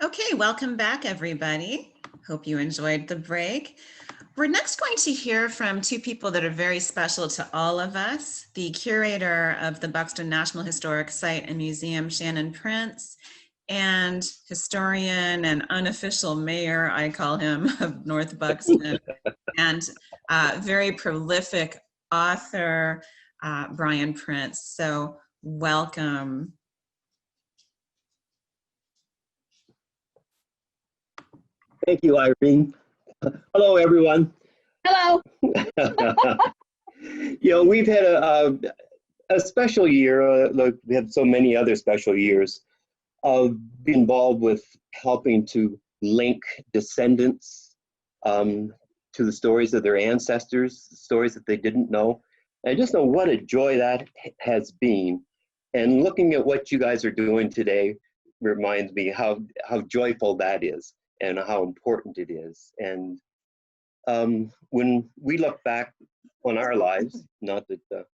Okay, welcome back, everybody. Hope you enjoyed the break. We're next going to hear from two people that are very special to all of us. The curator of the Buxton National Historic Site and Museum, Shannon Prince, and historian and unofficial mayor, I call him, of North Buxton, and very prolific author, Brian Prince. So welcome. Thank you, Irene. Hello, everyone. Hello. We've had a special year. Like we have so many other special years of being involved with helping to link descendants to the stories of their ancestors, stories that they didn't know. And I just know what a joy that has been. And looking at what you guys are doing today reminds me how joyful that is and how important it is. And when we look back on our lives, not that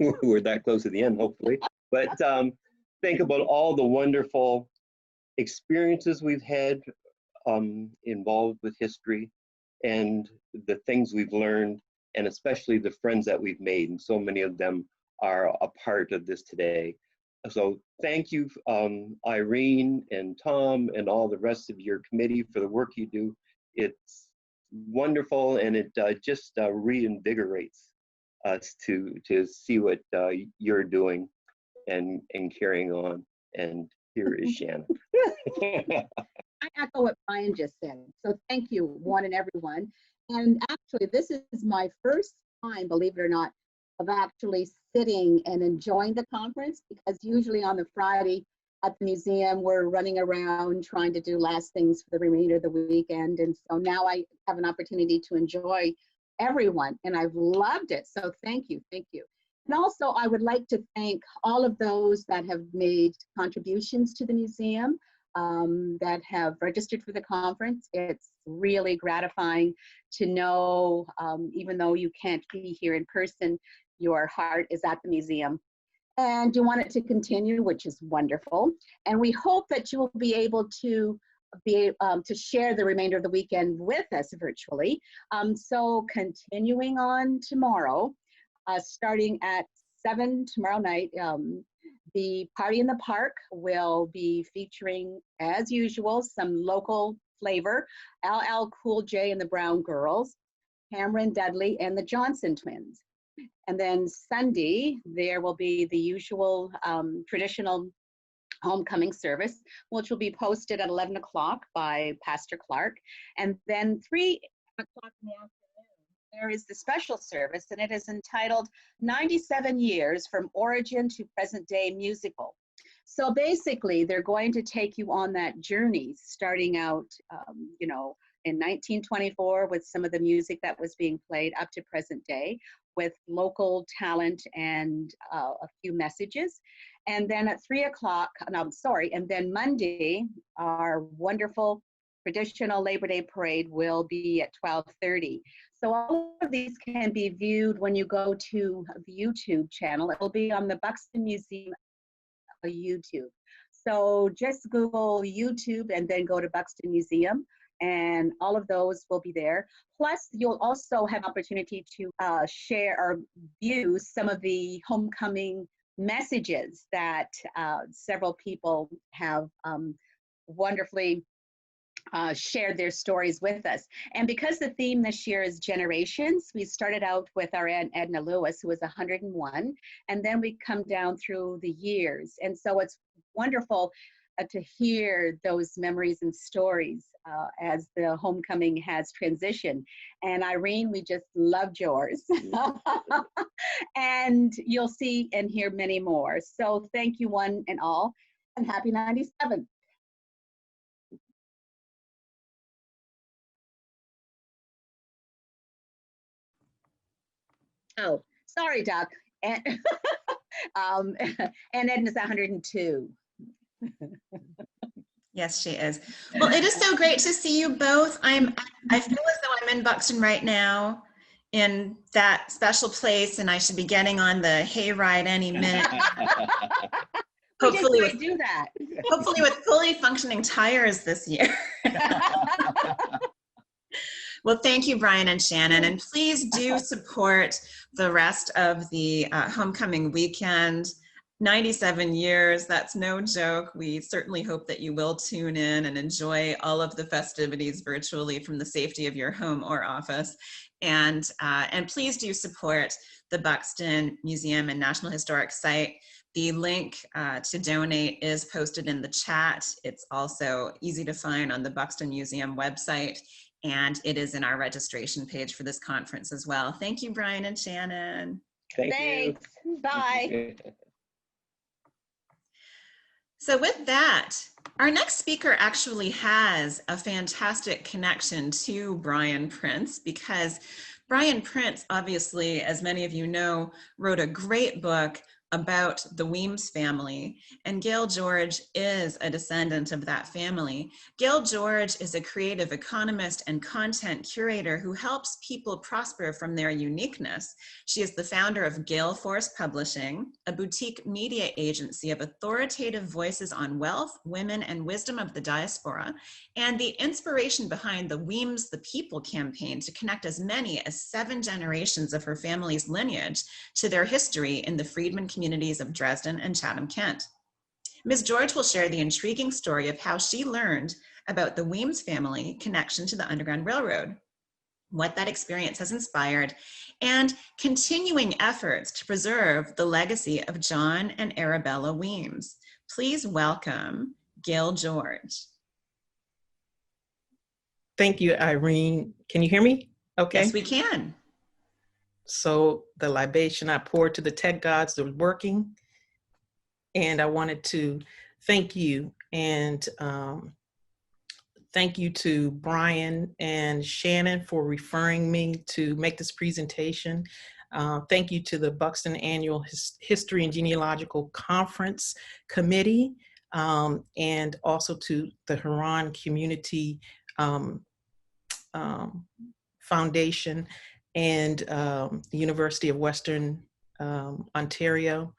we're that close to the end, hopefully, but think about all the wonderful experiences we've had involved with history and the things we've learned, and especially the friends that we've made. And so many of them are a part of this today. So thank you, Irene and Tom and all the rest of your committee for the work you do. It's wonderful, and it just reinvigorates us to see what you're doing and carrying on. And here is Shannon. I echo what Brian just said. So thank you, one and everyone. And actually, this is my first time, believe it or not, of actually sitting and enjoying the conference, because usually on the Friday at the museum, we're running around trying to do last things for the remainder of the weekend. And so now I have an opportunity to enjoy everyone, and I've loved it. So thank you, thank you. And also, I would like to thank all of those that have made contributions to the museum, that have registered for the conference. It's really gratifying to know, even though you can't be here in person, your heart is at the museum. And you want it to continue, which is wonderful. And we hope that you will be able to share the remainder of the weekend with us virtually. So continuing on tomorrow, starting at 7 tomorrow night, the Party in the Park will be featuring, as usual, some local flavor, LL Cool J and the Brown Girls, Cameron Dudley and the Johnson Twins. And then Sunday, there will be the usual traditional homecoming service, which will be posted at 11 o'clock by Pastor Clark. And then 3 o'clock in the afternoon, there is the special service, and it is entitled 97 Years from Origin to Present Day Musical. So basically, they're going to take you on that journey, starting out, in 1924 with some of the music that was being played up to present day, with local talent and a few messages. And then at 3 o'clock, and then Monday, our wonderful traditional Labor Day parade will be at 12:30. So all of these can be viewed when you go to the YouTube channel. It will be on the Buxton Museum YouTube. So just Google YouTube and then go to Buxton Museum, and all of those will be there. Plus, you'll also have opportunity to share or view some of the homecoming messages that several people have wonderfully shared their stories with us. And because the theme this year is generations, we started out with our Aunt Edna Lewis, who was 101, and then we come down through the years. And so it's wonderful to hear those memories and stories as the homecoming has transitioned. And Irene, we just loved yours. And you'll see and hear many more. So thank you one and all, and happy 97. Oh, sorry, Doc. And Edna's 102. Yes, she is. Well, it is so great to see you both. I feel as though I'm in Buxton right now, in that special place, and I should be getting on the hayride any minute. Hopefully we do that. Hopefully with fully functioning tires this year. Well, thank you, Brian and Shannon, and please do support the rest of the homecoming weekend. 97 years, that's no joke. We certainly hope that you will tune in and enjoy all of the festivities virtually from the safety of your home or office. And please do support the Buxton Museum and National Historic Site. The link to donate is posted in the chat. It's also easy to find on the Buxton Museum website, and it is in our registration page for this conference as well. Thank you, Brian and Shannon. Thanks. Bye. So with that, our next speaker actually has a fantastic connection to Brian Prince, because Brian Prince, obviously, as many of you know, wrote a great book about the Weems family, and Gayle George is a descendant of that family. Gayle George is a creative economist and content curator who helps people prosper from their uniqueness. She is the founder of Gale Force Publishing, a boutique media agency of authoritative voices on wealth, women, and wisdom of the diaspora, and the inspiration behind the Weems the People campaign to connect as many as 7 generations of her family's lineage to their history in the freedmen communities of Dresden and Chatham-Kent. Ms. George will share the intriguing story of how she learned about the Weems family connection to the Underground Railroad, what that experience has inspired, and continuing efforts to preserve the legacy of John and Arabella Weems. Please welcome Gayle George. Thank you, Irene. Can you hear me? Okay. Yes, we can. So the libation I poured to the tech gods was working. And I wanted to thank you, and thank you to Brian and Shannon for referring me to make this presentation. Thank you to the Buxton Annual History and Genealogical Conference Committee, and also to the Huron Community Foundation and the University of Western Ontario.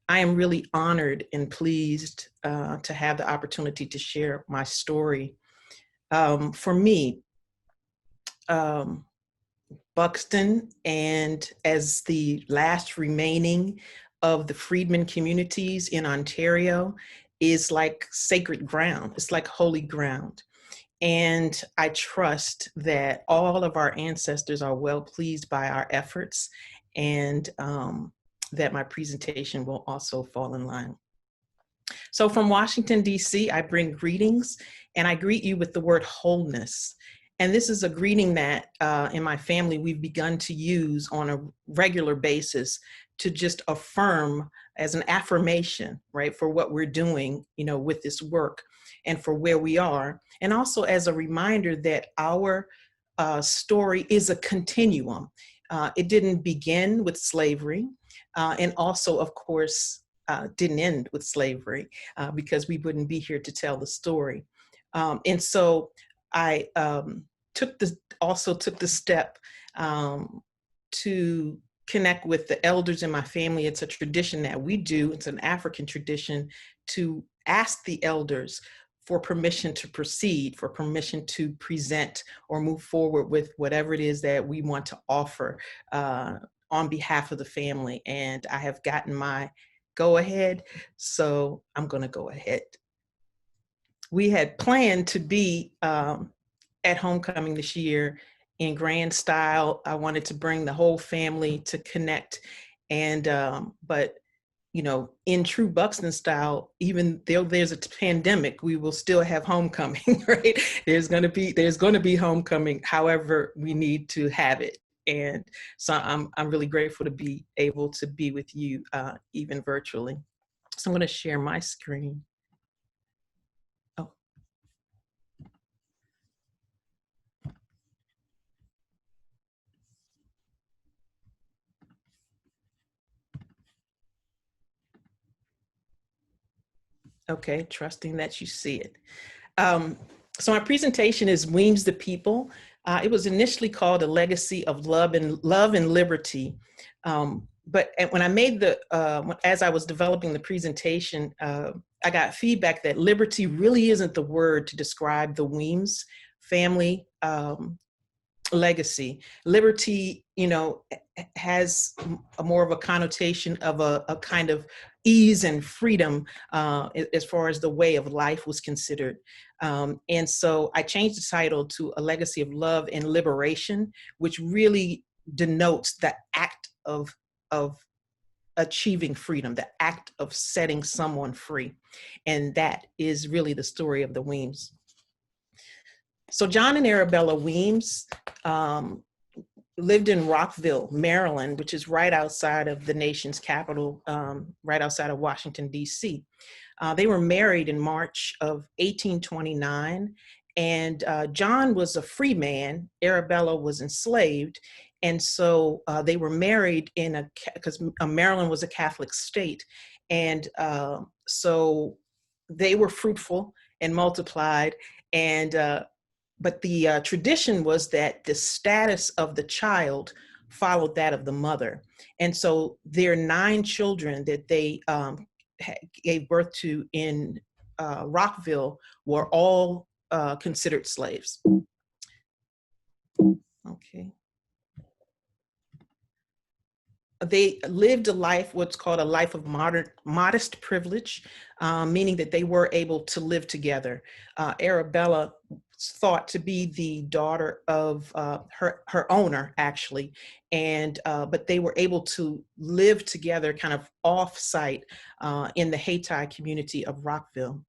I am really honored and pleased to have the opportunity to share my story. For me, Buxton, and as the last remaining of the freedmen communities in Ontario, is like sacred ground. It's like holy ground. And I trust that all of our ancestors are well pleased by our efforts, and that my presentation will also fall in line. So from Washington, D.C., I bring greetings, and I greet you with the word wholeness. And this is a greeting that in my family we've begun to use on a regular basis to just affirm as an affirmation, right, for what we're doing, you know, with this work and for where we are. And also as a reminder that our story is a continuum. It didn't begin with slavery, and also, of course, didn't end with slavery, because we wouldn't be here to tell the story. And so I took the step to connect with the elders in my family. It's a tradition that we do. It's an African tradition to ask the elders for permission to proceed, for permission to present or move forward with whatever it is that we want to offer on behalf of the family. And I have gotten my go ahead, so I'm gonna go ahead. We had planned to be at homecoming this year in grand style. I wanted to bring the whole family to connect, and but you know, in true Buxton style, even though there's a pandemic, we will still have homecoming, right? There's gonna be homecoming, however we need to have it. And so I'm really grateful to be able to be with you, even virtually. So I'm gonna share my screen. Oh. Okay, trusting that you see it. So my presentation is Weems the People. It was initially called A Legacy of Love and Liberty. when I made as I was developing the presentation, I got feedback that liberty really isn't the word to describe the Weems family legacy. Liberty, has more of a connotation of a kind of ease and freedom as far as the way of life was considered. And so I changed the title to A Legacy of Love and Liberation, which really denotes the act of achieving freedom, the act of setting someone free. And that is really the story of the Weems. So John and Arabella Weems lived in Rockville, Maryland, which is right outside of the nation's capital, right outside of Washington, D.C. They were married in March of 1829, and John was a free man, Arabella was enslaved, and so they were married because Maryland was a Catholic state, and so they were fruitful and multiplied, and but the tradition was that the status of the child followed that of the mother. And so their 9 children that they gave birth to in Rockville were all considered slaves. Okay. They lived a life, what's called a life of modest privilege, meaning that they were able to live together. Arabella thought to be the daughter of her owner, actually, and but they were able to live together kind of off-site in the Hayti community of Rockville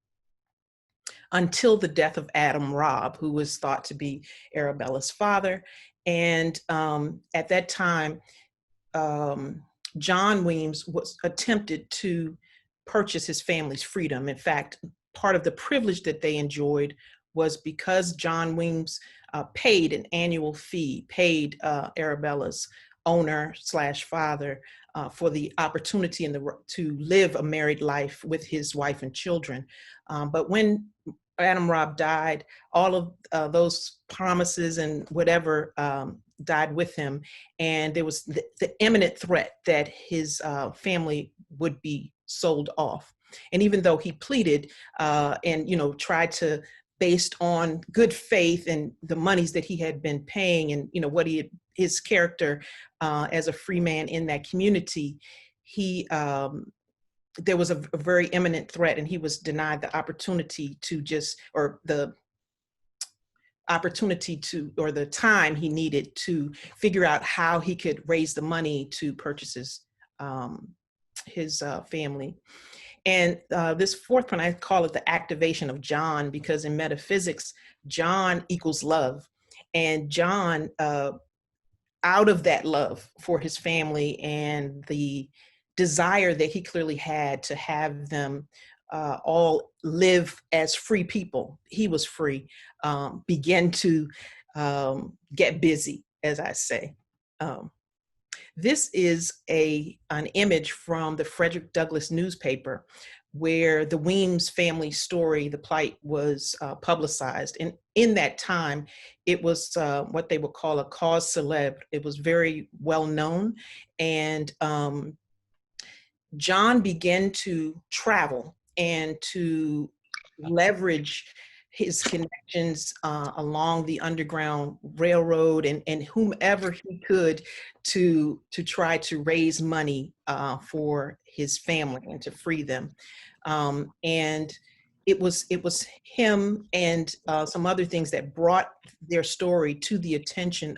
until the death of Adam Robb, who was thought to be Arabella's father. And at that time, John Weems was attempted to purchase his family's freedom. In fact, part of the privilege that they enjoyed was because John Weems paid an annual fee, paid Arabella's owner/father for the opportunity to live a married life with his wife and children. But when Adam Robb died, all of those promises and whatever died with him, and there was the imminent threat that his family would be sold off. And even though he pleaded and tried to, based on good faith and the monies that he had been paying and what his character as a free man in that community, there was a very imminent threat, and he was denied the opportunity to or the time he needed to figure out how he could raise the money to purchase his family. And this fourth one, I call it the activation of John, because in metaphysics, John equals love. And John, out of that love for his family and the desire that he clearly had to have them all live as free people, he was free, began to get busy, as I say. This is an image from the Frederick Douglass newspaper, where the Weems family story, the plight, was publicized. And in that time, it was what they would call a cause célèbre. It was very well known. And John began to travel and to leverage his connections along the Underground Railroad and whomever he could to try to raise money for his family and to free them. And it was him and some other things that brought their story to the attention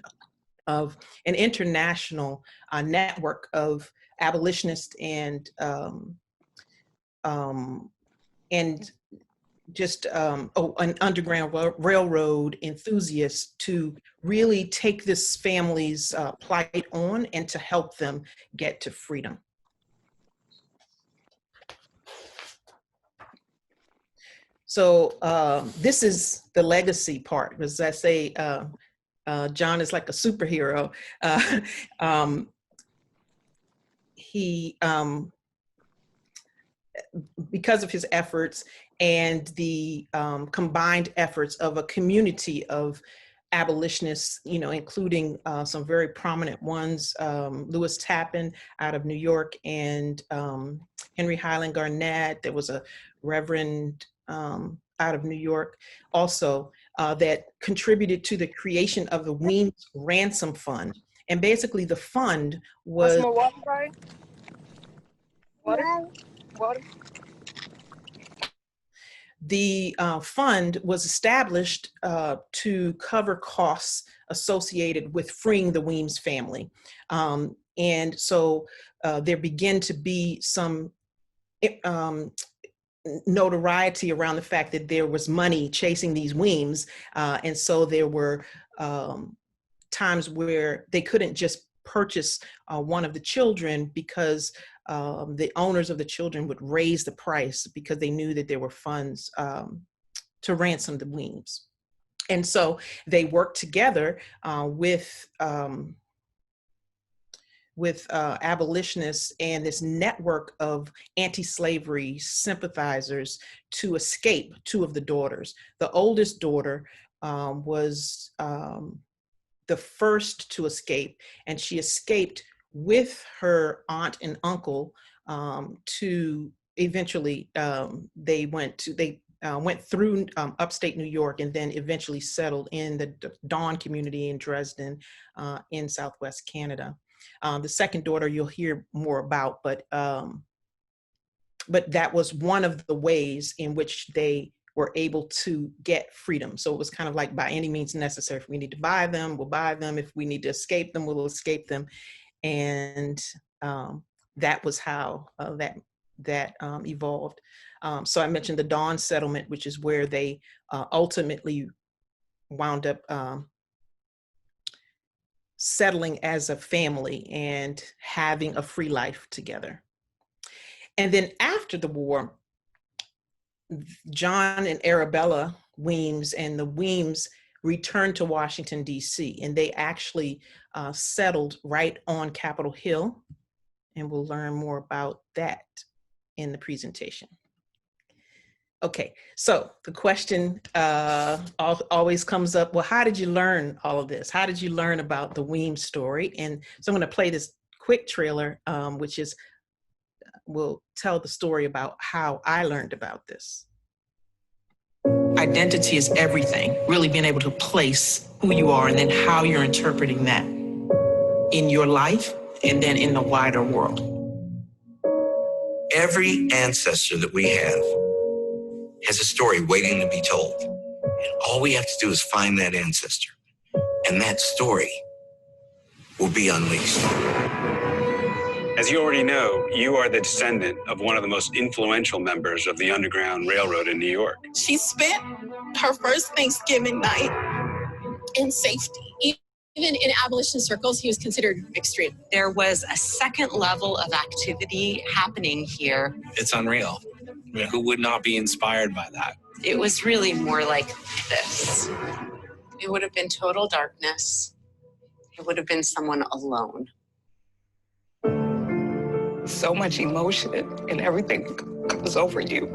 of an international network of abolitionists and just an Underground Railroad enthusiast to really take this family's plight on and to help them get to freedom. So this is the legacy part. As I say, John is like a superhero. He, because of his efforts and the combined efforts of a community of abolitionists, you know, including some very prominent ones, Lewis Tappan out of New York, and Henry Highland Garnett. There was a Reverend out of New York also that contributed to the creation of the Weems Ransom Fund. And basically the fund was— Want some more water, Brian? Water? Water? The fund was established to cover costs associated with freeing the Weems family. And so there began to be some notoriety around the fact that there was money chasing these Weems. And so there were times where they couldn't just purchase one of the children because the owners of the children would raise the price because they knew that there were funds to ransom the Weems. And so they worked together with abolitionists and this network of anti-slavery sympathizers to escape two of the daughters. The oldest daughter was the first to escape, and she escaped with her aunt and uncle to eventually they went through upstate New York and then eventually settled in the Dawn community in Dresden in Southwest Canada. The second daughter you'll hear more about, but that was one of the ways in which they were able to get freedom. So it was kind of like, by any means necessary. If we need to buy them, we'll buy them. If we need to escape them, we'll escape them. And that was how that evolved. So I mentioned the Dawn settlement, which is where they ultimately wound up settling as a family and having a free life together. And then after the war, John and Arabella Weems and the Weems returned to Washington, D.C., and they actually settled right on Capitol Hill. And we'll learn more about that in the presentation. Okay, so the question always comes up, well, how did you learn all of this? How did you learn about the Weems story? And so I'm going to play this quick trailer, which will tell the story about how I learned about this. Identity is everything, really being able to place who you are and then how you're interpreting that in your life and then in the wider world. Every ancestor that we have has a story waiting to be told. And all we have to do is find that ancestor, and that story will be unleashed. As you already know, you are the descendant of one of the most influential members of the Underground Railroad in New York. She spent her first Thanksgiving night in safety. Even in abolition circles, he was considered extreme. There was a second level of activity happening here. It's unreal. I mean, who would not be inspired by that? It was really more like this. It would have been total darkness. It would have been someone alone. So much emotion and everything comes over you.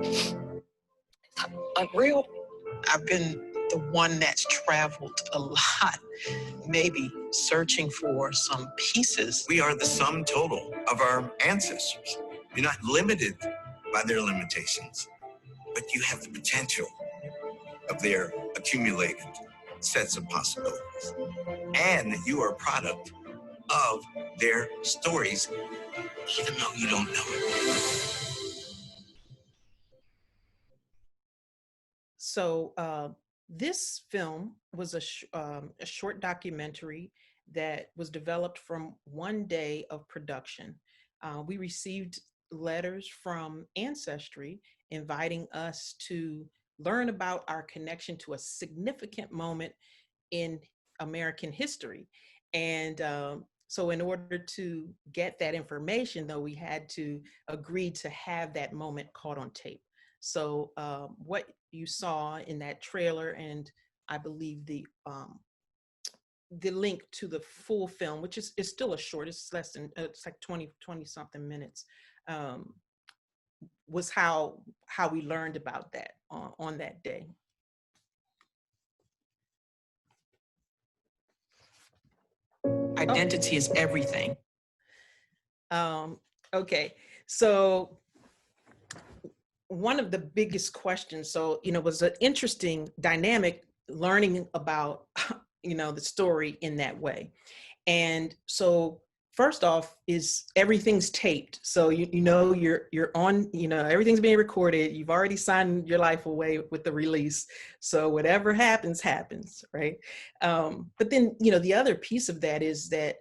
Unreal. I've been the one that's traveled a lot, maybe searching for some pieces. We are the sum total of our ancestors. You're not limited by their limitations, but you have the potential of their accumulated sets of possibilities. And that you are a product of their stories, even though you don't know it. So this film was a short documentary that was developed from one day of production. We received letters from Ancestry inviting us to learn about our connection to a significant moment in American history. And so in order to get that information, though, we had to agree to have that moment caught on tape. So what you saw in that trailer, and I believe the link to the full film, which is still a short, it's less than, it's like 20 something minutes, was how we learned about that on that day. Identity is everything. Okay, so one of the biggest questions, so, was an interesting dynamic learning about, the story in that way. And so first off is everything's taped. So, you're on, everything's being recorded. You've already signed your life away with the release. So whatever happens, happens, right? But then, the other piece of that is that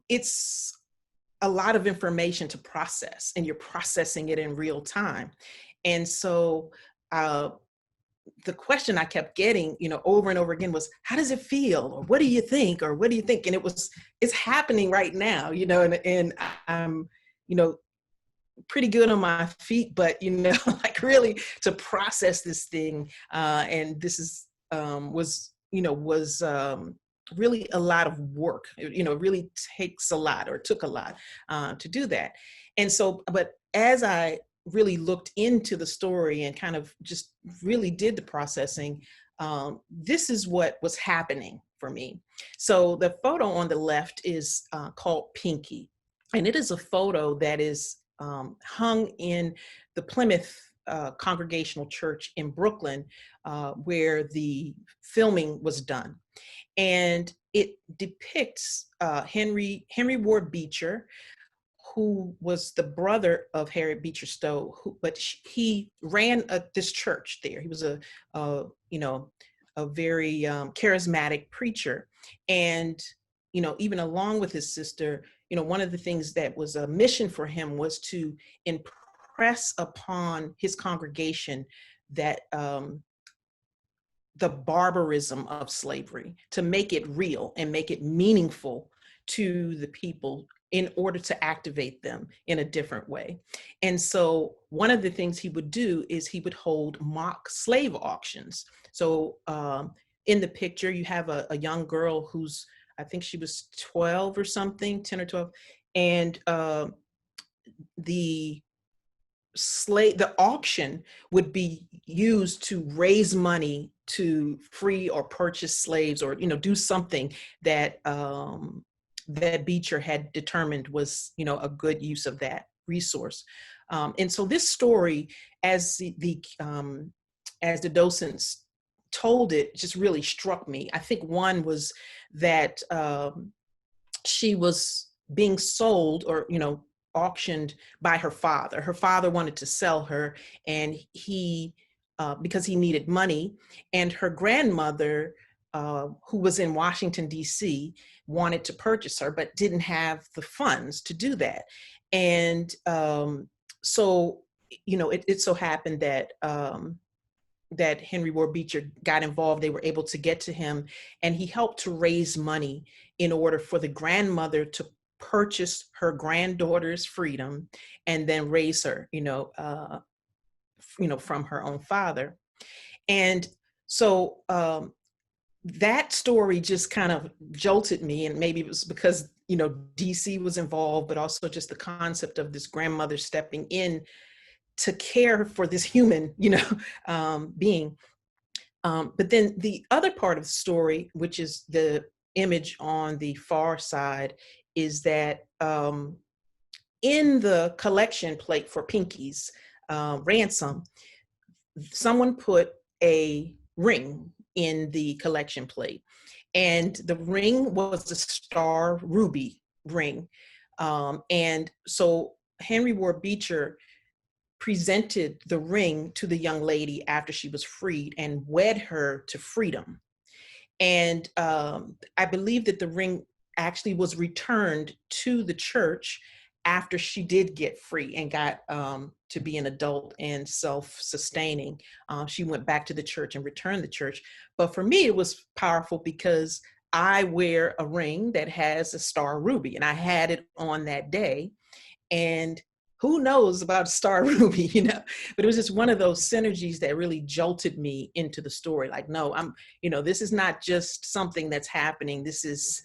it's a lot of information to process, and you're processing it in real time. And so the question I kept getting, over and over again was, how does it feel? Or what do you think? Or what do you think? And it's happening right now, and I'm, pretty good on my feet, but, like really to process this thing. And this was really a lot of work. It really takes a lot, or took a lot to do that. And so, but as I really looked into the story and kind of just really did the processing, this is what was happening for me. So the photo on the left is called Pinky. And it is a photo that is hung in the Plymouth Congregational Church in Brooklyn, where the filming was done. And it depicts Henry Ward Beecher, who was the brother of Harriet Beecher Stowe, but he ran this church there. He was a very charismatic preacher. And, even along with his sister, one of the things that was a mission for him was to impress upon his congregation that the barbarism of slavery, to make it real and make it meaningful to the people in order to activate them in a different way. And so one of the things he would do is he would hold mock slave auctions. So in the picture, you have a young girl who's, I think she was 12 or something, 10 or 12. And the auction would be used to raise money to free or purchase slaves, or do something that that Beecher had determined was a good use of that resource. And so this story, as the docents told it, just really struck me. I think one was that she was being sold, or auctioned by her father. Her father wanted to sell her, and he because he needed money, and her grandmother, who was in Washington, D.C., wanted to purchase her, but didn't have the funds to do that. And so, it so happened that that Henry Ward Beecher got involved. They were able to get to him, and he helped to raise money in order for the grandmother to purchase her granddaughter's freedom and then raise her, from her own father. And so that story just kind of jolted me, and maybe it was because, DC was involved, but also just the concept of this grandmother stepping in to care for this human, being. But then the other part of the story, which is the image on the far side, is that in the collection plate for Pinky's ransom, someone put a ring in the collection plate, and the ring was a star ruby ring. And so Henry Ward Beecher presented the ring to the young lady after she was freed and wed her to freedom. And I believe that the ring actually was returned to the church after she did get free and got to be an adult and self-sustaining. She went back to the church and returned the church. But for me, it was powerful because I wear a ring that has a star ruby, and I had it on that day. And who knows about star ruby, but it was just one of those synergies that really jolted me into the story. Like, no, this is not just something that's happening. This is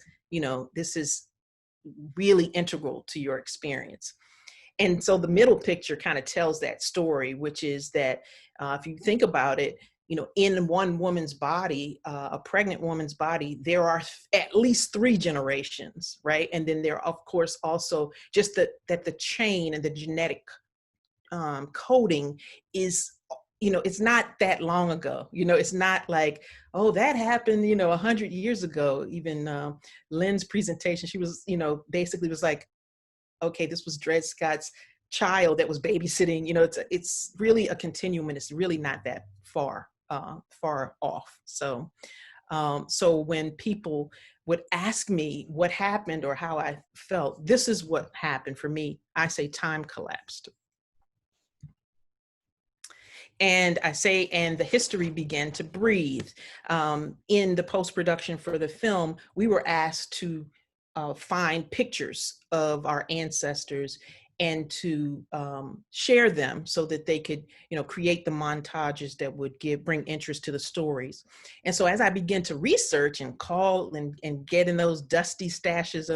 really integral to your experience. And so the middle picture kind of tells that story, which is that if you think about it, in one woman's body, a pregnant woman's body, there are at least 3 generations, right? And then there are, of course, also just that the chain and the genetic coding is, it's not that long ago. It's not like, oh, that happened, 100 years ago. Even Lynn's presentation, she was, basically was like, okay, this was Dred Scott's child that was babysitting. It's really a continuum, and it's really not that far off. So when people would ask me what happened or how I felt, this is what happened for me. I say time collapsed. And I say, and the history began to breathe. In the post-production for the film, we were asked to find pictures of our ancestors and to share them so that they could, create the montages that would bring interest to the stories. And so as I began to research and call and get in those dusty stashes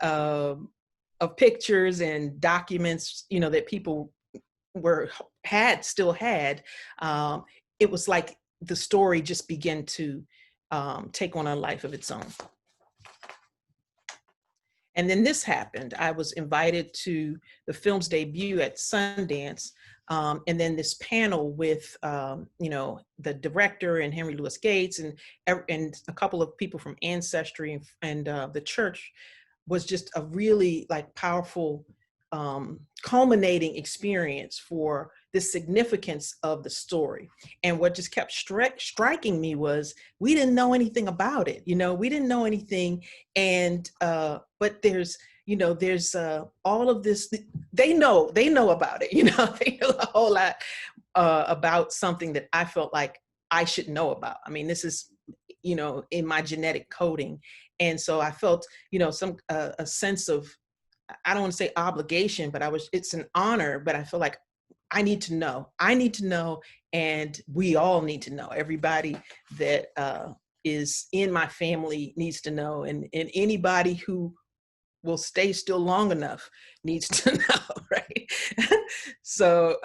of pictures and documents, that people still had, it was like the story just began to take on a life of its own. And then this happened. I was invited to the film's debut at Sundance, and then this panel with the director and Henry Louis Gates and a couple of people from Ancestry and the church was just a really powerful culminating experience for the significance of the story. And what just kept striking me was we didn't know anything about it. We didn't know anything. And but there's all of this. They know about it. They know a whole lot about something that I felt like I should know about. I mean, this is in my genetic coding, and so I felt a sense of, I don't want to say obligation, but it's an honor, but I feel like I need to know, and we all need to know. Everybody that is in my family needs to know, and anybody who will stay still long enough needs to know, right? So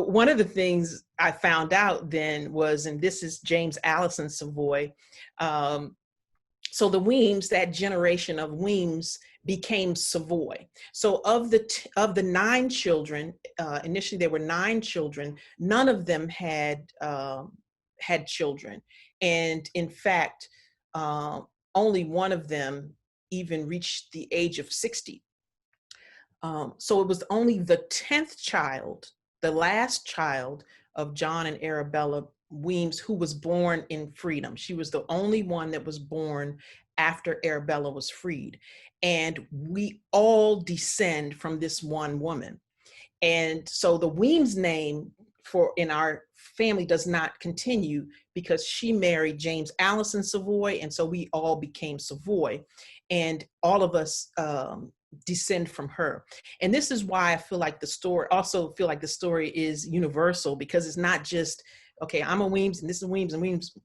one of the things I found out then was, and this is James Allison Savoy, so the Weems, that generation of Weems, became Savoy. So of the 9 children, initially there were 9 children, none of them had children, and in fact, only one of them even reached the age of 60. So it was only the 10th child, the last child of John and Arabella Weems, who was born in freedom. She was the only one that was born after Arabella was freed. And we all descend from this one woman. And so the Weems name in our family does not continue because she married James Allison Savoy. And so we all became Savoy. And all of us descend from her. And this is why I feel like the story is universal, because it's not just, okay, I'm a Weems and this is Weems and Weems,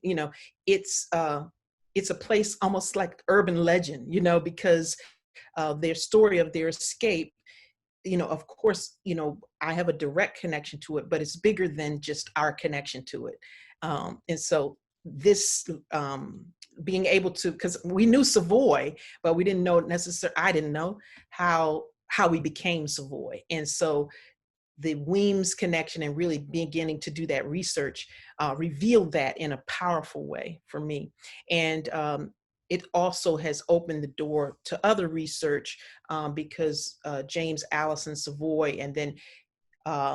it's a place almost like urban legend, because their story of their escape, of course, I have a direct connection to it, but it's bigger than just our connection to it. And so this being able to, because we knew Savoy, but we didn't know I didn't know how we became Savoy. And so the Weems connection and really beginning to do that research revealed that in a powerful way for me. And it also has opened the door to other research because James Allison Savoy, and then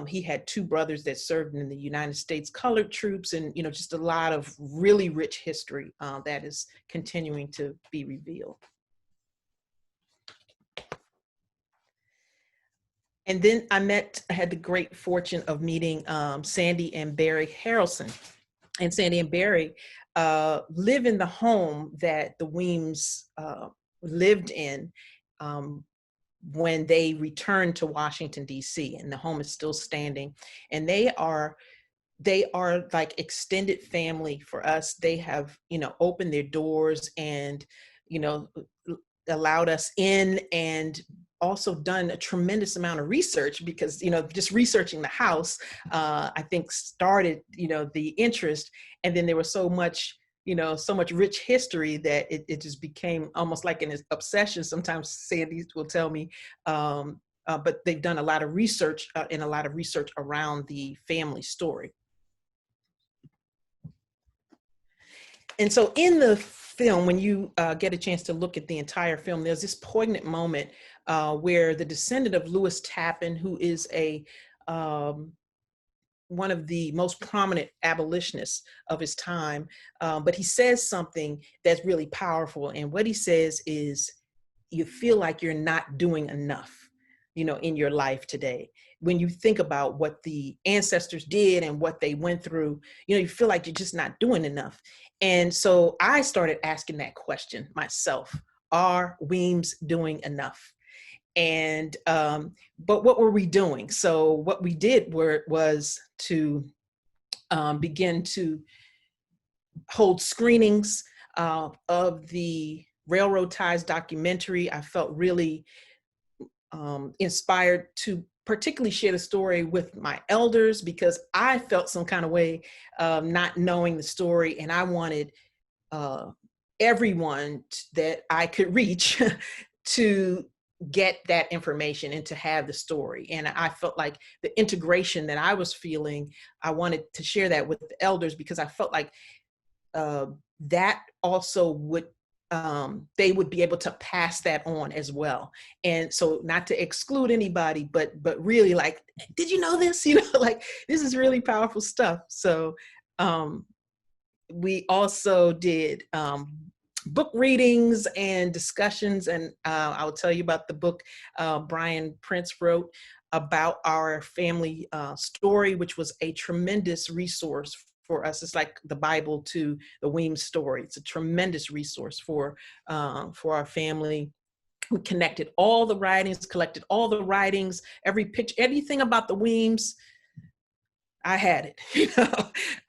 he had 2 brothers that served in the United States colored troops, and just a lot of really rich history that is continuing to be revealed. And then I had the great fortune of meeting Sandy and Barry Harrelson. And Sandy and Barry live in the home that the Weems lived in when they returned to Washington, D.C., and the home is still standing. And they are like extended family for us. They have, opened their doors and, allowed us in, and also done a tremendous amount of research because, just researching the house, I think started, the interest. And then there was so much rich history that it just became almost like an obsession. Sometimes Sandy will tell me, but they've done a lot of research around the family story. And so in the film, when you get a chance to look at the entire film, there's this poignant moment where the descendant of Lewis Tappan, who is one of the most prominent abolitionists of his time, but he says something that's really powerful. And what he says is, you feel like you're not doing enough, in your life today. When you think about what the ancestors did and what they went through, you feel like you're just not doing enough. And so I started asking that question myself: are Weems doing enough? And but what were we doing? So what we did was to begin to hold screenings of the Railroad Ties documentary. I felt really inspired to particularly share the story with my elders, because I felt some kind of way not knowing the story, and I wanted everyone that I could reach to get that information and to have the story. And I felt like the integration that I was feeling, I wanted to share that with the elders, because I felt like that also would they would be able to pass that on as well. And so, not to exclude anybody, but really, like, did you know this? Like, this is really powerful stuff. So we also did book readings and discussions, and I'll tell you about the book Brian Prince wrote about our family story, which was a tremendous resource for us. It's like the Bible to the Weems story. It's a tremendous resource for our family. We collected all the writings, every picture, anything about the Weems. I had it,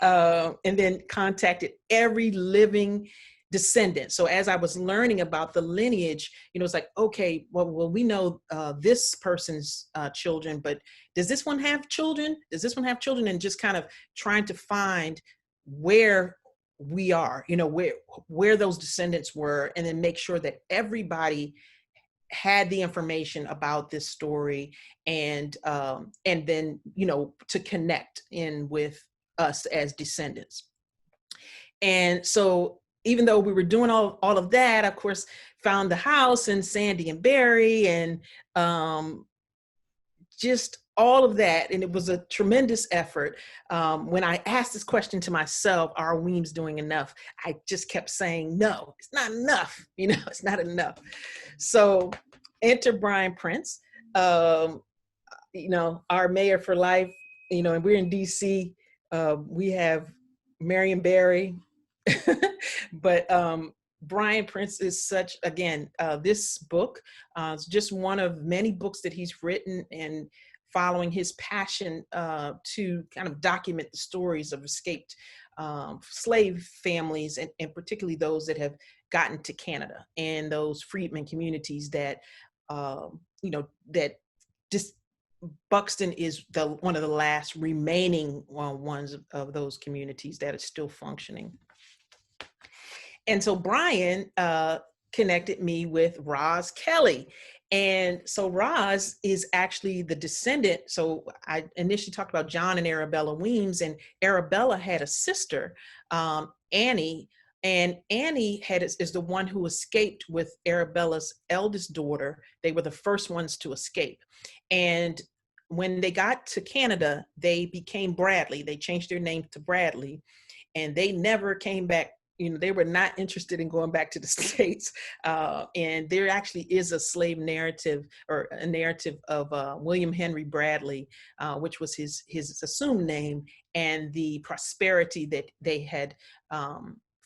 and then contacted every living descendant. So as I was learning about the lineage, it's like, okay, well, we know this person's children, but does this one have children? Does this one have children? And just kind of trying to find where we are, where those descendants were, and then make sure that everybody had the information about this story, and then, to connect in with us as descendants. And so, even though we were doing all of that, of course, found the house and Sandy and Barry, and just all of that. And it was a tremendous effort. When I asked this question to myself, are Weems doing enough? I just kept saying, no, it's not enough. It's not enough. So enter Brian Prince, our mayor for life, and we're in DC. We have Marion Barry, but Brian Prince is such, again, this book is just one of many books that he's written, and following his passion to kind of document the stories of escaped slave families, and particularly those that have gotten to Canada, and those freedmen communities that, that just Buxton is one of the last remaining ones of those communities that are still functioning. And so Brian connected me with Roz Kelly. And so Roz is actually the descendant. So I initially talked about John and Arabella Weems, and Arabella had a sister, Annie, and Annie is the one who escaped with Arabella's eldest daughter. They were the first ones to escape. And when they got to Canada, they became Bradley. They changed their name to Bradley, and they never came back. They were not interested in going back to the States. And there actually is a slave narrative, or a narrative of William Henry Bradley, which was his assumed name, and the prosperity that they had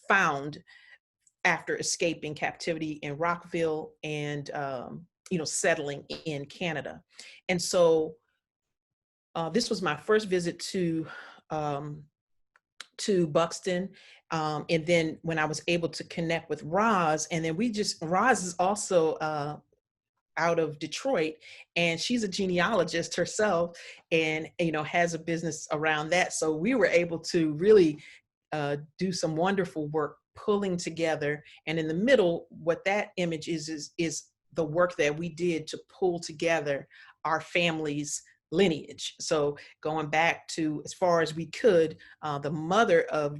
found after escaping captivity in Rockville and, settling in Canada. And so this was my first visit to Buxton. And then when I was able to connect with Roz, and then Roz is also, out of Detroit, and she's a genealogist herself, and has a business around that. So we were able to really do some wonderful work pulling together. And in the middle, what that image is the work that we did to pull together our family's lineage. So going back to as far as we could, the mother of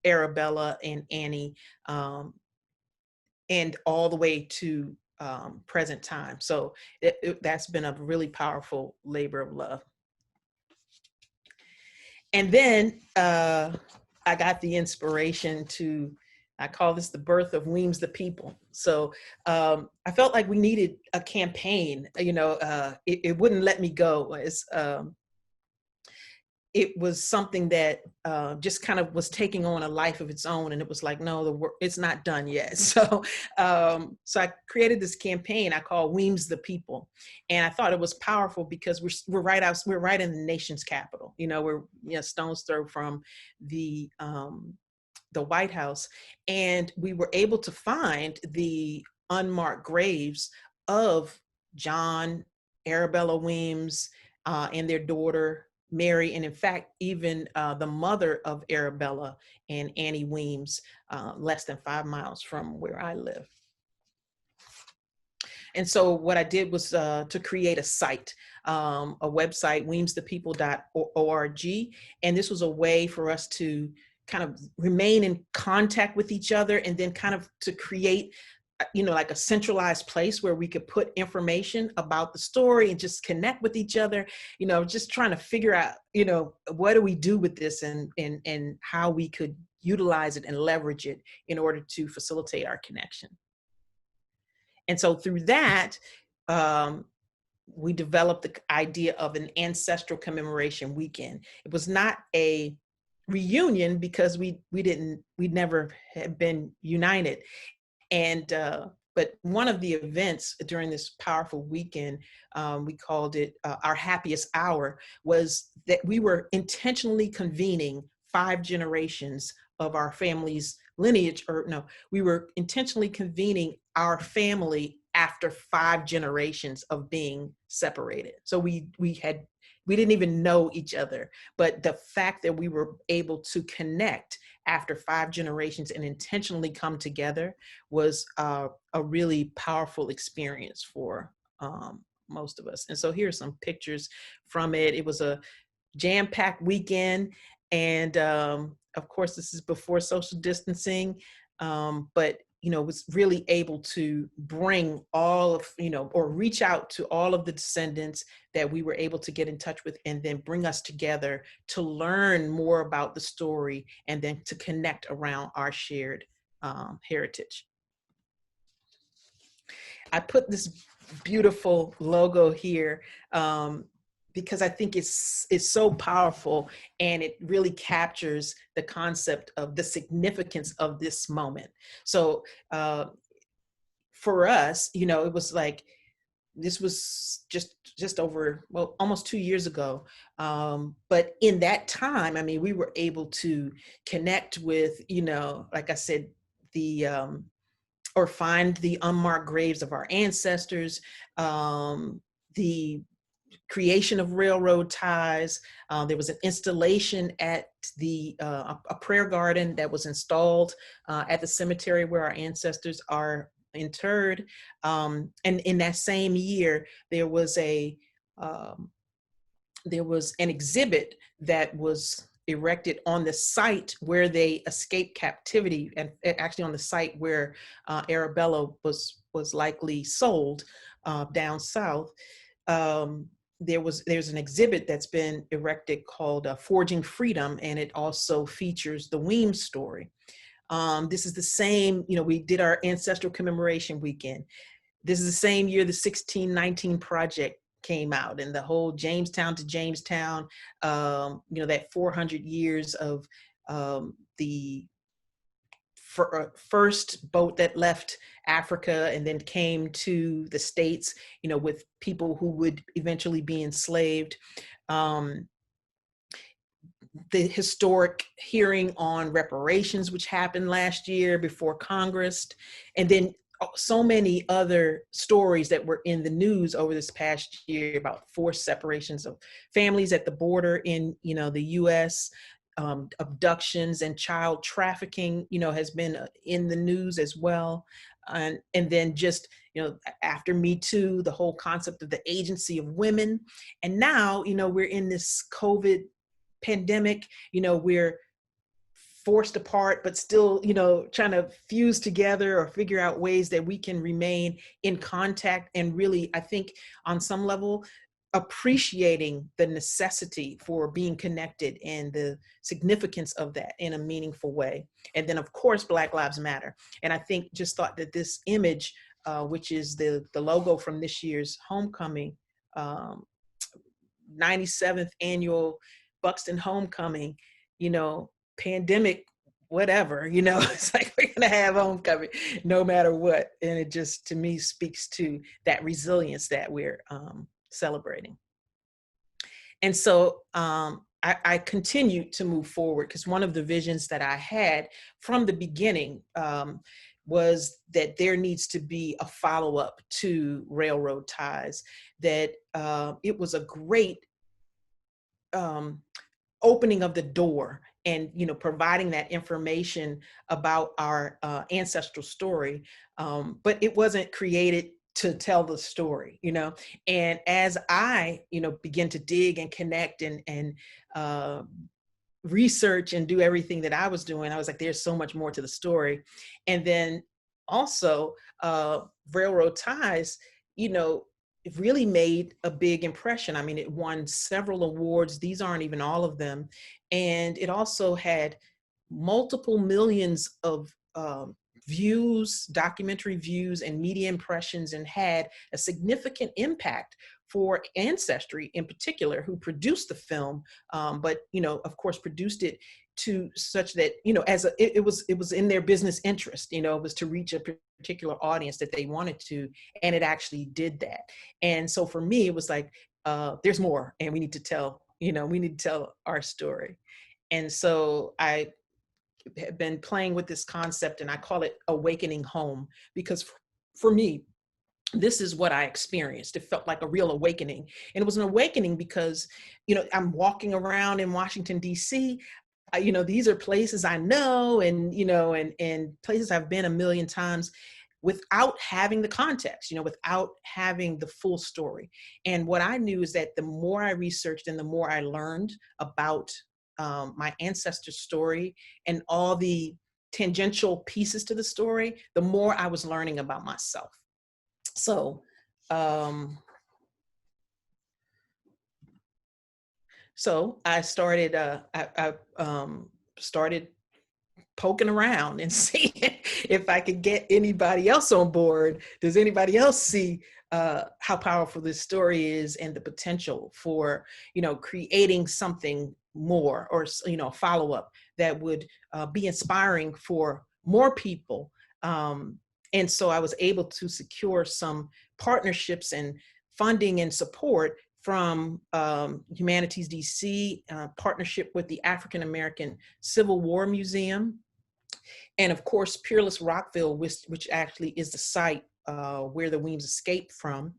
Arabella and Annie, and all the way to present time. So that's been a really powerful labor of love. And then I got the inspiration to, I call this the birth of Weems the People. So I felt like we needed a campaign, it wouldn't let me go. It was something that just kind of was taking on a life of its own. And it was like, no, the work, it's not done yet. So I created this campaign I call Weems the People. And I thought it was powerful because we're right in the nation's capital. We're stone's throw from the White House. And we were able to find the unmarked graves of John, Arabella Weems, and their daughter, Mary, and in fact, even the mother of Arabella and Annie Weems, less than 5 miles from where I live. And so what I did was to create a site, a website, weemsthepeople.org. And this was a way for us to kind of remain in contact with each other, and then kind of to create like a centralized place where we could put information about the story and just connect with each other, just trying to figure out, what do we do with this, and how we could utilize it and leverage it in order to facilitate our connection. And so through that, we developed the idea of an ancestral commemoration weekend. It was not a reunion because we'd never had been united. And, but one of the events during this powerful weekend, we called it our happiest hour, was that we were intentionally convening 5 generations of our family's lineage, we were intentionally convening our family after 5 generations of being separated. So we didn't even know each other, but the fact that we were able to connect after 5 generations and intentionally come together was a really powerful experience for most of us. And so here's some pictures from it. It was a jam-packed weekend. And of course, this is before social distancing, but was really able to bring all of, or reach out to all of the descendants that we were able to get in touch with, and then bring us together to learn more about the story, and then to connect around our shared heritage. I put this beautiful logo here because I think it's so powerful, and it really captures the concept of the significance of this moment. So for us, it was like, this was just over, well, almost 2 years ago. But in that time, I mean, we were able to connect with, like I said, or find the unmarked graves of our ancestors, the creation of railroad ties. There was an installation at a prayer garden that was installed at the cemetery where our ancestors are interred. And in that same year, there was an exhibit that was erected on the site where they escaped captivity, and actually on the site where Arabella was likely sold down south. There's an exhibit that's been erected called Forging Freedom, and it also features the Weems story. This is the same, we did our ancestral commemoration weekend. This is the same year the 1619 Project came out, and the whole Jamestown to Jamestown, that 400 years of the first boat that left Africa and then came to the States, with people who would eventually be enslaved. The historic hearing on reparations, which happened last year before Congress, and then so many other stories that were in the news over this past year about forced separations of families at the border in, the U.S., abductions and child trafficking, has been in the news as well. And then just, after Me Too, the whole concept of the agency of women. And now, we're in this COVID pandemic, we're forced apart, but still, trying to fuse together or figure out ways that we can remain in contact and really, I think, on some level, appreciating the necessity for being connected and the significance of that in a meaningful way. And then, of course, Black Lives Matter. And I think just thought that this image, which is the logo from this year's homecoming, 97th annual Buxton homecoming, pandemic, whatever, it's like we're gonna have homecoming no matter what. And it just, to me, speaks to that resilience that we're celebrating. And so I continue to move forward, because one of the visions that I had from the beginning was that there needs to be a follow-up to Railroad Ties, that it was a great opening of the door and, providing that information about our ancestral story. But it wasn't created to tell the story, and as I, begin to dig and connect and research and do everything that I was doing, I was like, there's so much more to the story. And then also Railroad Ties, it really made a big impression. I mean, it won several awards. These aren't even all of them. And it also had multiple millions of views, documentary views, and media impressions, and had a significant impact for Ancestry in particular, who produced the film, but, of course, produced it to such that, it was in their business interest, it was to reach a particular audience that they wanted to, and it actually did that. And so for me, it was like, there's more, and we need to tell, we need to tell our story. And so I have been playing with this concept, and I call it awakening home, because for me, this is what I experienced. It felt like a real awakening. And it was an awakening because, I'm walking around in Washington, D.C., these are places I know, and, and places I've been a million times, without having the context, without having the full story. And what I knew is that the more I researched and the more I learned about my ancestors' story and all the tangential pieces to the story, the more I was learning about myself. So, I started, started poking around and seeing if I could get anybody else on board. Does anybody else see how powerful this story is and the potential for, creating something more, or, a follow-up that would be inspiring for more people. And so I was able to secure some partnerships and funding and support from Humanities DC, partnership with the African American Civil War Museum, and of course, Peerless Rockville, which actually is the site where the Weems escaped from,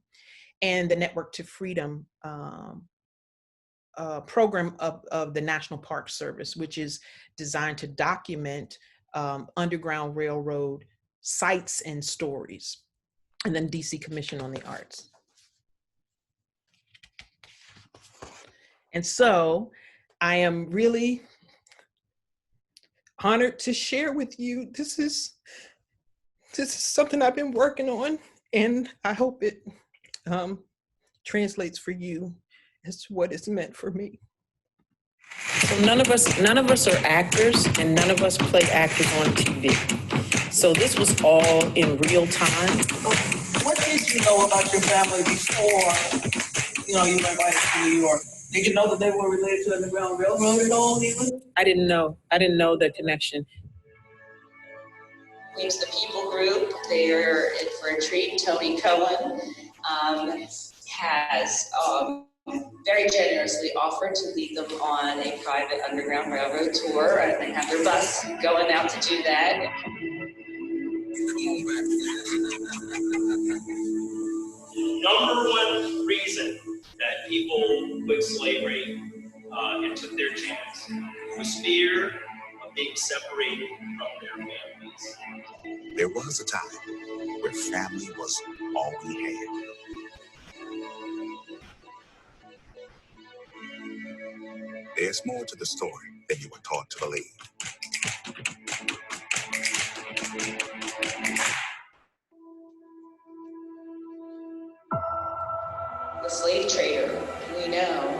and the Network to Freedom program of the National Park Service, which is designed to document Underground Railroad sites and stories, and then DC Commission on the Arts. And so I am really honored to share with you. This is something I've been working on, and I hope it translates for you as to what it's meant for me. So none of us are actors, and none of us play actors on TV. So this was all in real time. What did you know about your family before, you were invited to New York? Did you know that they were related to the Underground Railroad at all, even? I didn't know the connection. Weems the People Group, they're in for a treat. Tony Cohen has very generously offered to lead them on a private Underground Railroad tour, and they have their bus going out to do that. Number one reason that people quit slavery and took their chance was fear of being separated from their families. There was a time where family was all we had. There's more to the story than you were taught to believe. The slave trader, we know,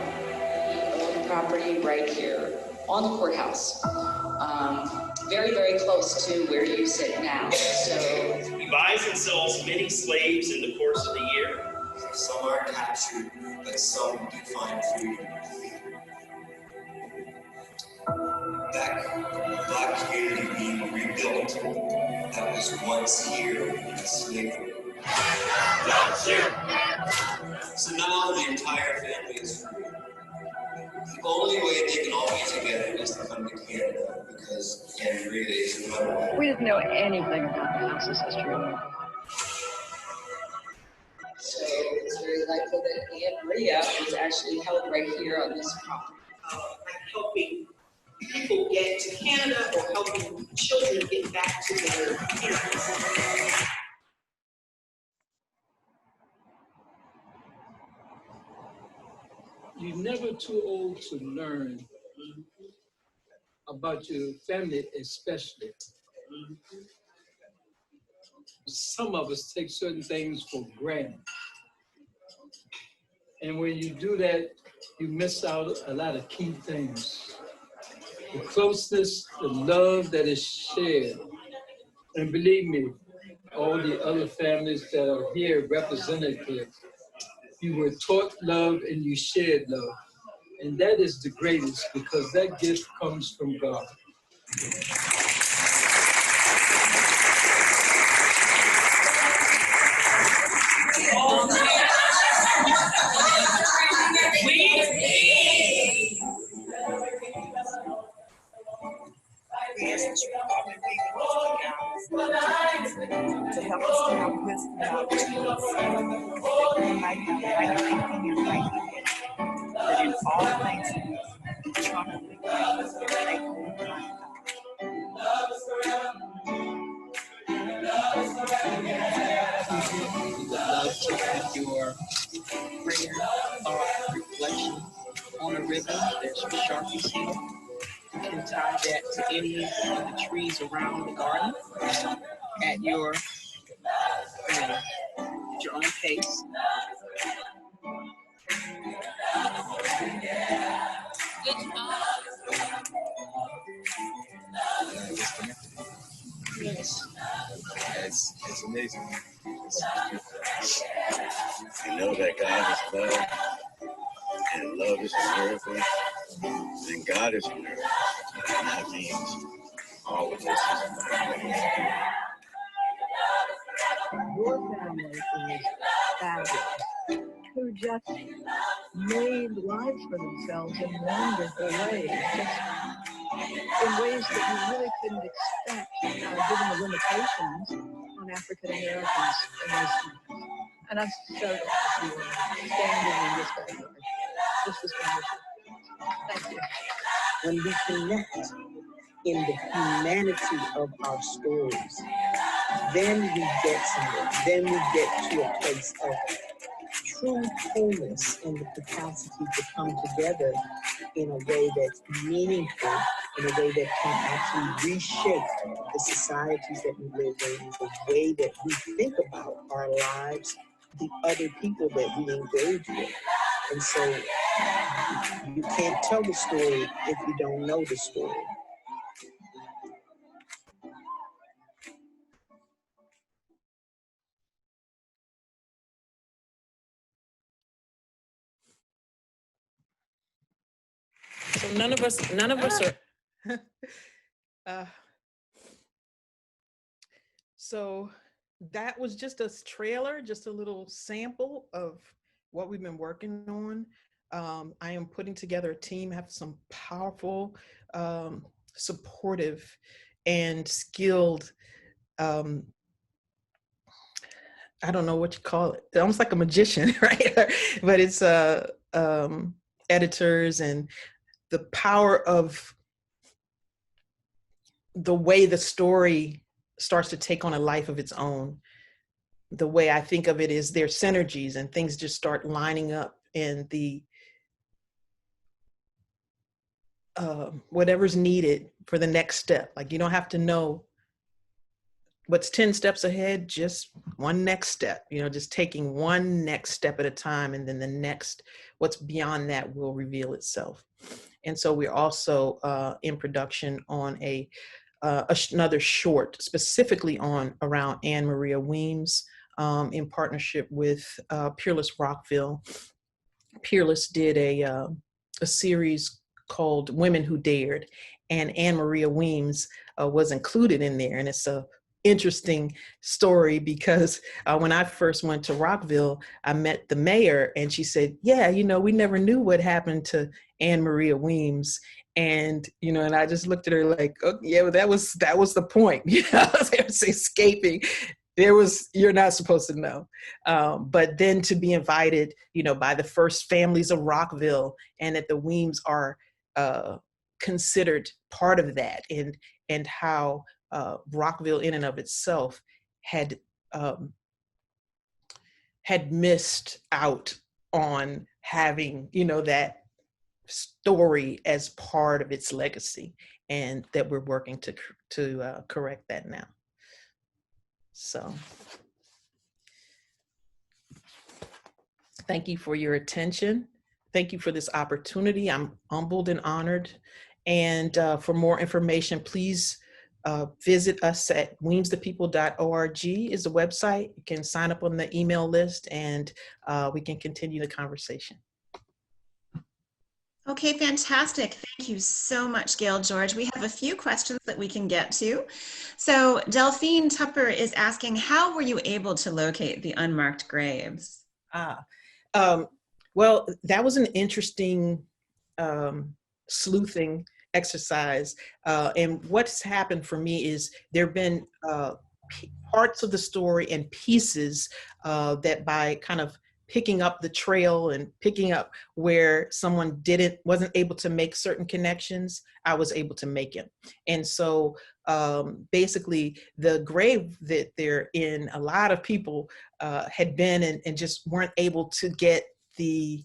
he owned property right here on the courthouse. Very, very close to where you sit now. So he buys and sells many slaves in the course of the year. Some are captured, but some do find freedom. That Black community being rebuilt, that was once here in slavery. So now the entire family is free. The only way they can all be together is to come to Canada because Canada really is a runaway. We didn't know anything about the house's history. So it's very likely that Aunt Maria was actually held right here on this property. Like helping people get to Canada or helping children get back to their parents. You're never too old to learn about your family, especially. Some of us take certain things for granted. And when you do that, you miss out a lot of key things. The closeness, the love that is shared. And believe me, all the other families that are here represented here, you were taught love and you shared love. And that is the greatest because that gift comes from God. To help us to have wisdom about that we might have right thinking and right living, that in all things we try to make You would love to put your prayer or reflection on a ribbon. There's some Sharpies here. You can tie that to any of the trees around the garden at your own pace. Yes. It's amazing. You know that God is love, and love is a miracle, and God is a miracle. And that means all of this is a miracle. Your family is fabulous, who just made lives for themselves in wonderful ways, just in ways that you really couldn't expect, given the limitations on African Americans in those times. And I'm so glad you were standing in this backyard. This was wonderful. Thank you. when we connect in the humanity of our stories, then we get somewhere. Then we get to a place of true wholeness and the capacity to come together in a way that's meaningful, in a way that can actually reshape the societies that we live in, the way that we think about our lives, the other people that we engage with. And so you can't tell the story if you don't know the story. So none of us are. So that was just a trailer, just a little sample of what we've been working on. I am putting together a team, have some powerful, supportive, and skilled I don't know what you call it. Almost like a magician, right? But it's editors and the power of the way the story starts to take on a life of its own. The way I think of it is there's synergies and things just start lining up, and the whatever's needed for the next step. Like, you don't have to know what's 10 steps ahead, just one next step, just taking one next step at a time, and then the next, what's beyond that will reveal itself. And so we're also in production on another short, specifically around Anne Maria Weems, in partnership with Peerless Rockville. Peerless did a series called Women Who Dared, and Anne Maria Weems was included in there. And it's a interesting story because when I first went to Rockville, I met the mayor, and she said, yeah, we never knew what happened to Anne Maria Weems. And, and I just looked at her like, oh, yeah, well, that was the point. They was escaping. You're not supposed to know. But then to be invited, by the first families of Rockville, and that the Weems are considered part of that, and how Rockville in and of itself had missed out on having, that story as part of its legacy, and that we're working to correct that now. So thank you for your attention. Thank you for this opportunity. I'm humbled and honored. And for more information, please visit us at weemsthepeople.org is the website. You can sign up on the email list, and we can continue the conversation. Okay, fantastic. Thank you so much, Gayle George. We have a few questions that we can get to. So Delphine Tupper is asking, how were you able to locate the unmarked graves? Well, that was an interesting sleuthing exercise. And what's happened for me is there have been parts of the story and pieces that by kind of picking up the trail and picking up where someone wasn't able to make certain connections, I was able to make it. And so basically the grave that they're in, a lot of people had been and just weren't able to get the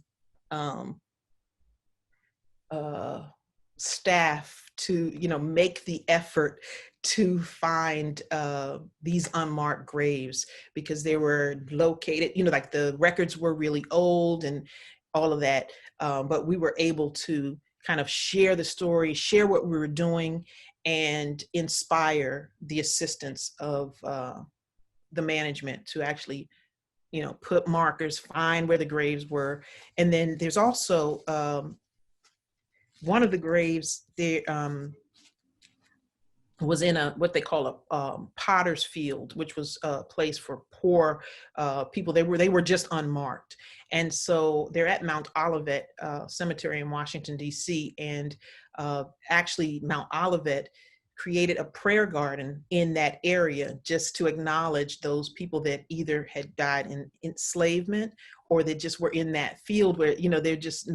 staff to make the effort to find these unmarked graves, because they were located, like the records were really old and all of that, but we were able to kind of share the story, share what we were doing, and inspire the assistance of the management to actually put markers, find where the graves were. And then there's also one of the graves there was in what they call a potter's field, which was a place for poor people. They were just unmarked. And so they're at Mount Olivet Cemetery in Washington, D.C. And actually Mount Olivet created a prayer garden in that area just to acknowledge those people that either had died in enslavement or that just were in that field where, they're just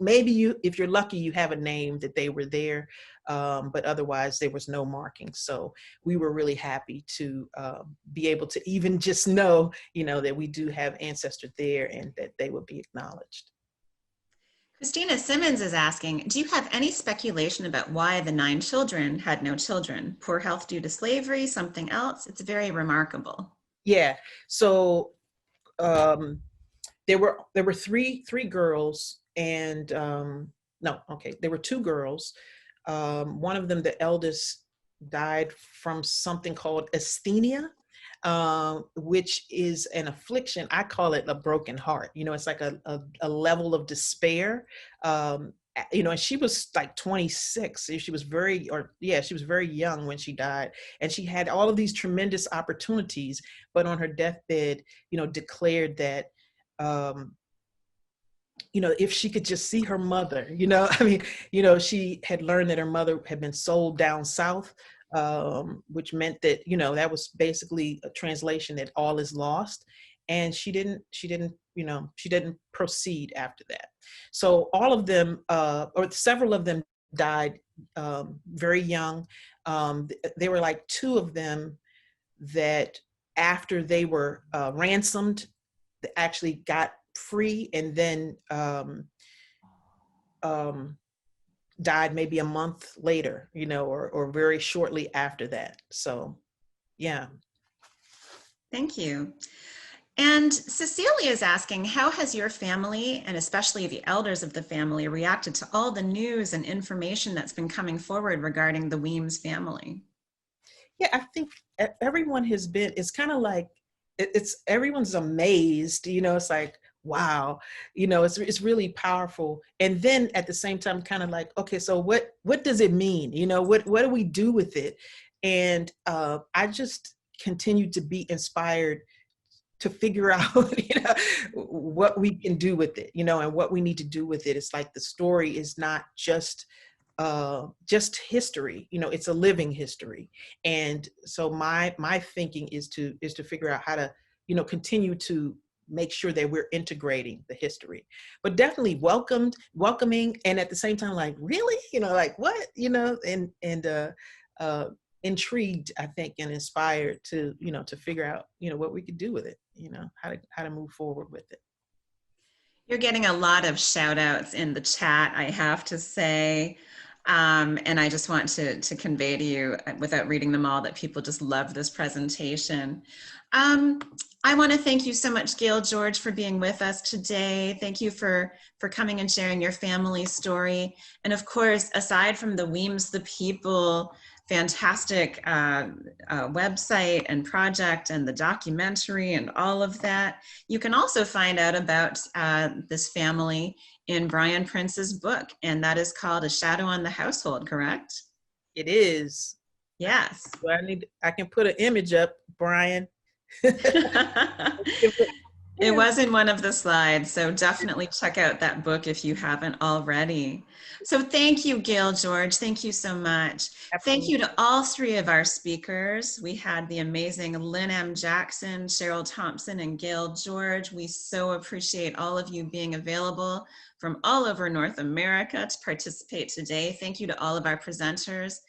maybe if you're lucky, you have a name that they were there, but otherwise there was no marking. So we were really happy to be able to even just know, that we do have ancestors there and that they would be acknowledged. Christina Simmons is asking, do you have any speculation about why the 9 children had no children? Poor health due to slavery, something else? It's very remarkable. Yeah, so there were three girls, and there were 2 girls. One of them, the eldest, died from something called asthenia, which is an affliction. I call it a broken heart. It's like a level of despair. And she was like 26. She was very young when she died, and she had all of these tremendous opportunities, but on her deathbed, declared that, if she could just see her mother, she had learned that her mother had been sold down south which meant that, you know, that was basically a translation that all is lost. And she didn't, you know, she didn't proceed after that. So all of them, or several of them died very young. There were like 2 of them that after they were ransomed, they actually got free, and then died maybe a month later, you know, or very shortly after that. So, yeah. Thank you. And Cecilia is asking, how has your family, and especially the elders of the family, reacted to all the news and information that's been coming forward regarding the Weems family? Yeah, I think everyone has been, it's kind of like, it's everyone's amazed, you know, it's like, wow, you know, it's really powerful. And then at the same time, kind of like, okay, so what does it mean? You know, what do we do with it? And I just continue to be inspired to figure out, you know, what we can do with it, you know, and what we need to do with it. It's like the story is not just history, you know, it's a living history. And so my thinking is to figure out how to, you know, continue to make sure that we're integrating the history, but definitely welcoming, and at the same time, like, really, you know, like what, you know, and intrigued, I think, and inspired to, you know, to figure out, you know, what we could do with it, you know, how to move forward with it. You're getting a lot of shout outs in the chat, I have to say. And I just want to convey to you, without reading them all, that people just love this presentation. I want to thank you so much, Gayle George, for being with us today. Thank you for coming and sharing your family story. And of course, aside from the Weems the People fantastic website and project and the documentary and all of that, you can also find out about this family in Brian Prince's book, and that is called A Shadow on the Household, correct? It is. Yes. Well, I can put an image up, Brian. It was in one of the slides, so definitely check out that book if you haven't already. So thank you, Gayle George. Thank you so much. Absolutely. Thank you to all 3 of our speakers. We had the amazing Lynn M. Jackson, Cheryl Thompson, and Gayle George. We so appreciate all of you being available from all over North America to participate today. Thank you to all of our presenters.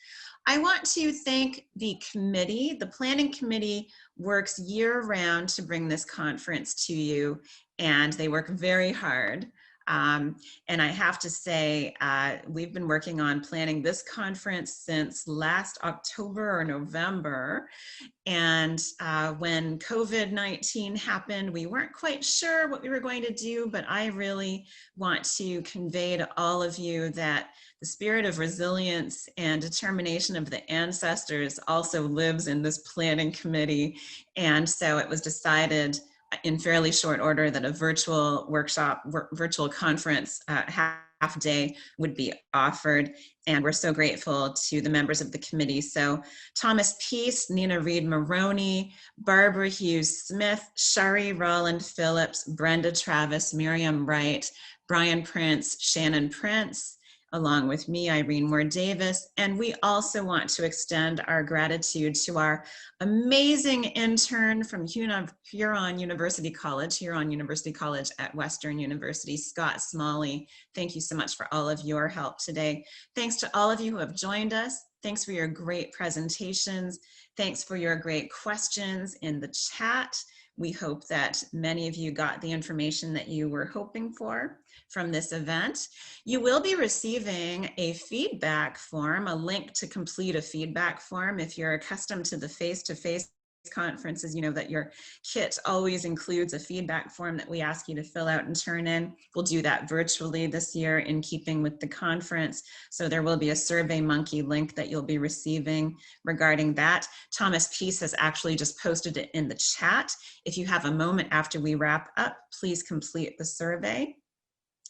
I want to thank the committee. The planning committee works year-round to bring this conference to you, and they work very hard. And I have to say, we've been working on planning this conference since last October or November. And when COVID-19 happened, we weren't quite sure what we were going to do, but I really want to convey to all of you that the spirit of resilience and determination of the ancestors also lives in this planning committee. And so it was decided in fairly short order that a virtual workshop, virtual conference half day would be offered. And we're so grateful to the members of the committee. So Thomas Peace, Nina Reed Maroney, Barbara Hughes Smith, Shari Rolland Phillips, Brenda Travis, Miriam Wright, Brian Prince, Shannon Prince, along with me, Irene Moore Davis. And we also want to extend our gratitude to our amazing intern from Huron University College at Western University, Scott Smalley. Thank you so much for all of your help today. Thanks to all of you who have joined us. Thanks for your great presentations. Thanks for your great questions in the chat. We hope that many of you got the information that you were hoping for from this event. You will be receiving a feedback form, a link to complete a feedback form. If you're accustomed to the face-to-face conferences, you know that your kit always includes a feedback form that we ask you to fill out and turn in. We'll do that virtually this year in keeping with the conference. So there will be a SurveyMonkey link that you'll be receiving regarding that. Thomas Peace has actually just posted it in the chat. If you have a moment after we wrap up, please complete the survey.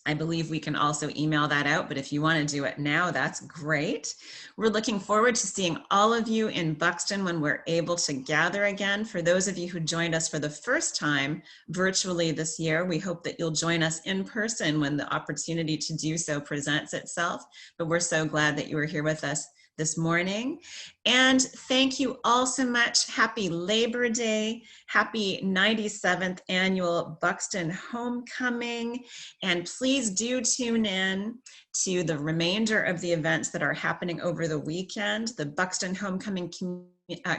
I believe we can also email that out, but if you want to do it now, that's great. We're looking forward to seeing all of you in Buxton when we're able to gather again. For those of you who joined us for the first time virtually this year, we hope that you'll join us in person when the opportunity to do so presents itself. But we're so glad that you were here with us this morning. And thank you all so much. Happy Labor Day. Happy 97th annual Buxton Homecoming. And please do tune in to the remainder of the events that are happening over the weekend. The Buxton Homecoming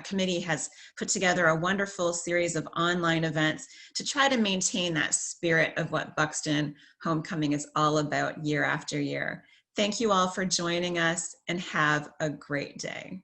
Committee has put together a wonderful series of online events to try to maintain that spirit of what Buxton Homecoming is all about year after year. Thank you all for joining us and have a great day.